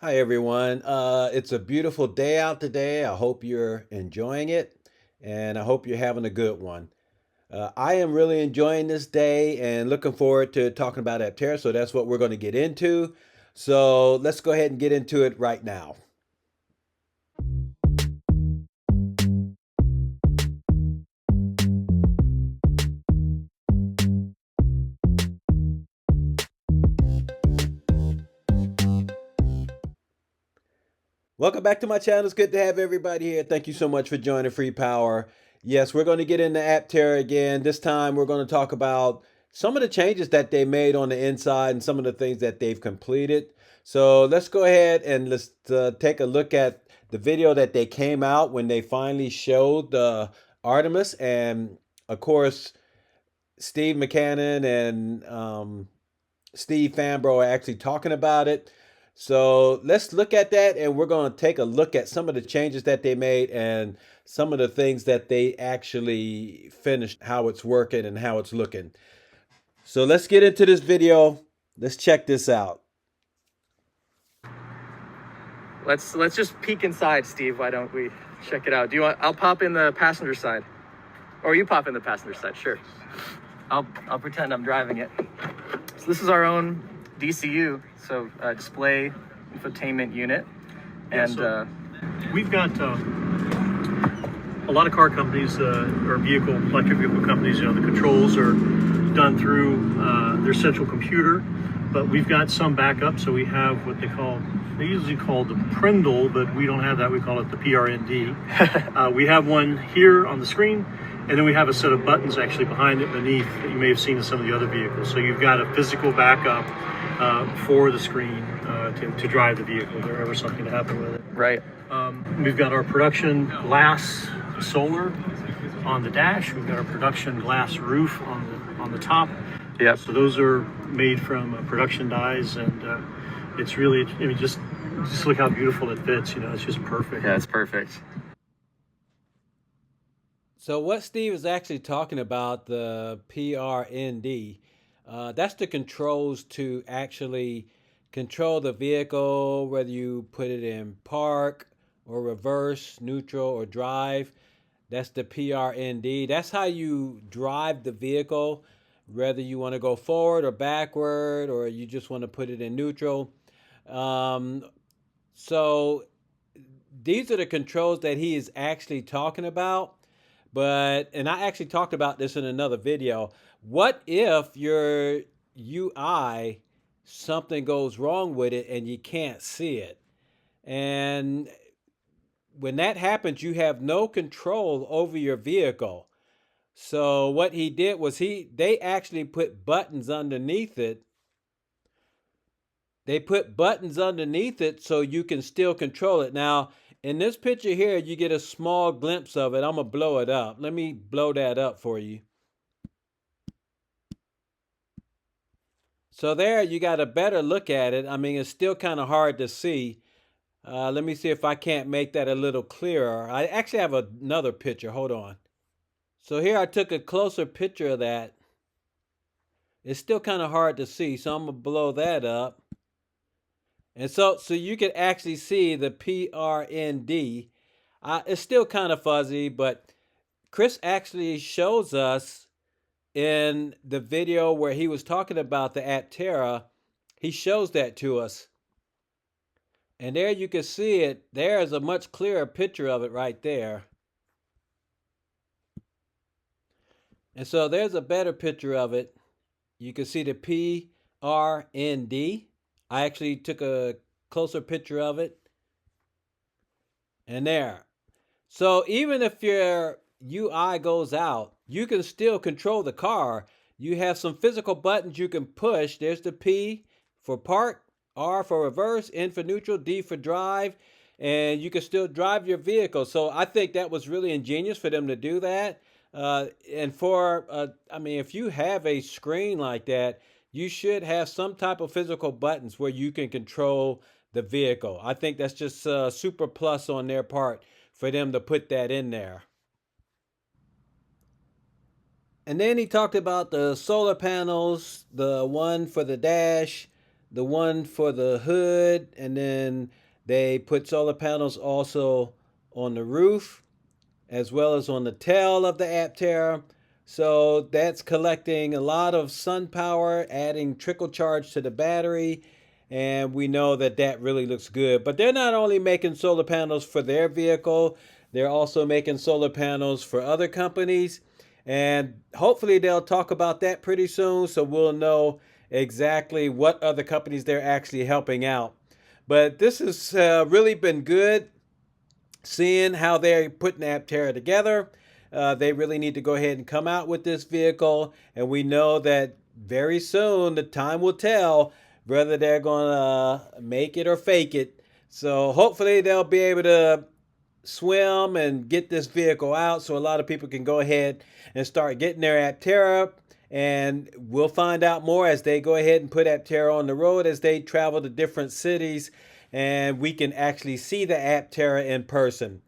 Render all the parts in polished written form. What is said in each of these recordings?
Hi everyone. It's a beautiful day out today. I hope you're enjoying it and I hope you're having a good one. I am really enjoying this day and looking forward to talking about Aptera. So that's what we're going to get into. So let's go ahead and get into it right now. Welcome back to my channel. It's good to have everybody here. Thank you so much for joining Free Power. Yes, we're going to get into Aptera again. This time we're going to talk about some of the changes that they made on the inside and some of the things that they've completed. So let's go ahead and let's take a look at the video that they came out when they finally showed the Artemis. And of course, Steve McCannon and Steve Fambro are actually talking about it. So let's look at that and we're going to take a look at some of the changes that they made and some of the things that they actually finished, how it's working and how it's looking. So let's get into this video. Let's check this out. Let's just peek inside, Steve. Why don't we check it out? Do you want? I'll pop in the passenger side, or you pop in the passenger side. Sure. I'll pretend I'm driving it. So this is our own DCU, so display infotainment unit, and we've got a lot of car companies or electric vehicle companies. The controls are done through their central computer, but we've got some backup. So we have what they usually call the Prindle, but we don't have that. We call it the PRND. We have one here on the screen, and then we have a set of buttons actually behind it, beneath, that you may have seen in some of the other vehicles. So you've got a physical backup for the screen to drive the vehicle if there ever something to happen with it. Right. We've got our production glass solar on the dash. We've got our production glass roof on the top. Yep. So those are made from production dies, and it's really, just look how beautiful it fits. It's just perfect. Yeah, it's perfect. So what Steve is actually talking about, the PRND, that's the controls to actually control the vehicle, whether you put it in park or reverse, neutral, or drive. That's the PRND. That's how you drive the vehicle, whether you want to go forward or backward, or you just want to put it in neutral. So these are the controls that he is actually talking about. And I actually talked about this in another video. What if your UI, something goes wrong with it and you can't see it? And when that happens, you have no control over your vehicle. So what he did was they actually put buttons underneath it. They put buttons underneath it so you can still control it. Now, in this picture here, you get a small glimpse of it. I'm going to blow it up. Let me blow that up for you. So there, you got a better look at it. I mean, it's still kind of hard to see. Let me see if I can't make that a little clearer. I actually have another picture. Hold on. So here I took a closer picture of that. It's still kind of hard to see, so I'm going to blow that up. And so you can actually see the PRND. It's still kind of fuzzy, but Chris actually shows us in the video where he was talking about the Aptera. He shows that to us. And there you can see it. There's a much clearer picture of it right there. And so there's a better picture of it. You can see the PRND. I actually took a closer picture of it. And there. So even if your UI goes out, you can still control the car. You have some physical buttons you can push. There's the P for park, R for reverse, N for neutral, D for drive, and you can still drive your vehicle. So I think that was really ingenious for them to do that. If you have a screen like that, you should have some type of physical buttons where you can control the vehicle. I think that's just a super plus on their part for them to put that in there. And then he talked about the solar panels, the one for the dash, the one for the hood, and then they put solar panels also on the roof as well as on the tail of the Aptera. So that's collecting a lot of sun power, adding trickle charge to the battery, and we know that that really looks good. But they're not only making solar panels for their vehicle, they're also making solar panels for other companies, and hopefully they'll talk about that pretty soon, so we'll know exactly what other companies they're actually helping out. But this has really been good seeing how they're putting Aptera together. They really need to go ahead and come out with this vehicle, and we know that very soon the time will tell whether they're going to make it or fake it. So hopefully they'll be able to swim and get this vehicle out so a lot of people can go ahead and start getting their Aptera. And we'll find out more as they go ahead and put Aptera on the road as they travel to different cities, and we can actually see the Aptera in person.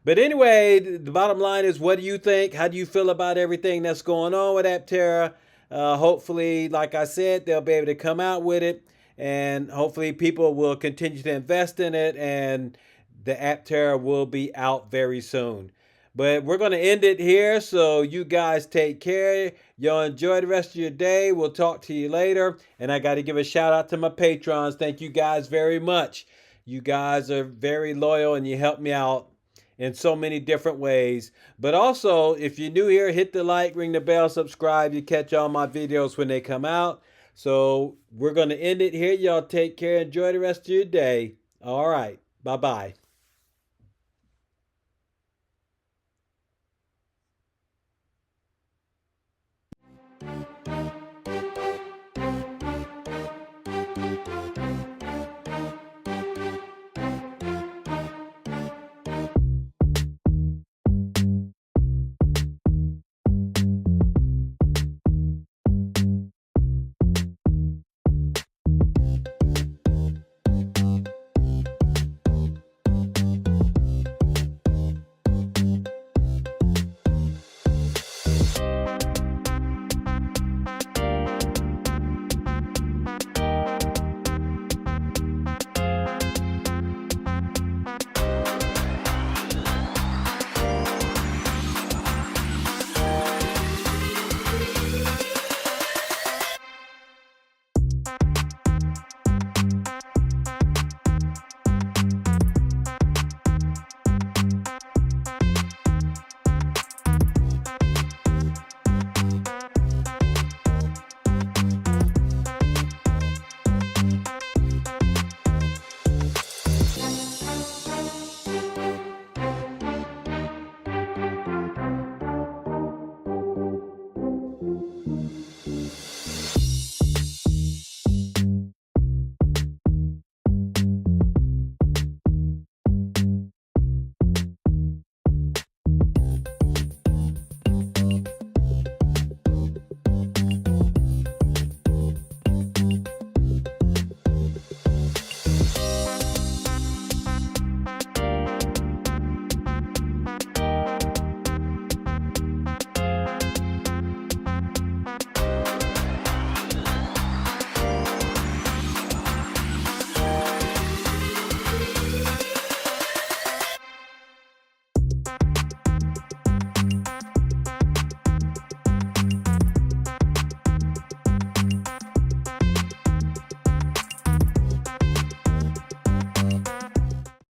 But anyway, the bottom line is, what do you think? How do you feel about everything that's going on with Aptera? Hopefully, like I said, they'll be able to come out with it, and hopefully people will continue to invest in it, and the Aptera will be out very soon. But we're going to end it here, so you guys take care. Y'all enjoy the rest of your day. We'll talk to you later. And I got to give a shout out to my patrons. Thank you guys very much. You guys are very loyal and you help me out in so many different ways. But also, if you're new here, hit the like, ring the bell, subscribe. You catch all my videos when they come out. So we're going to end it here. Y'all take care. Enjoy the rest of your day. All right. Bye-bye.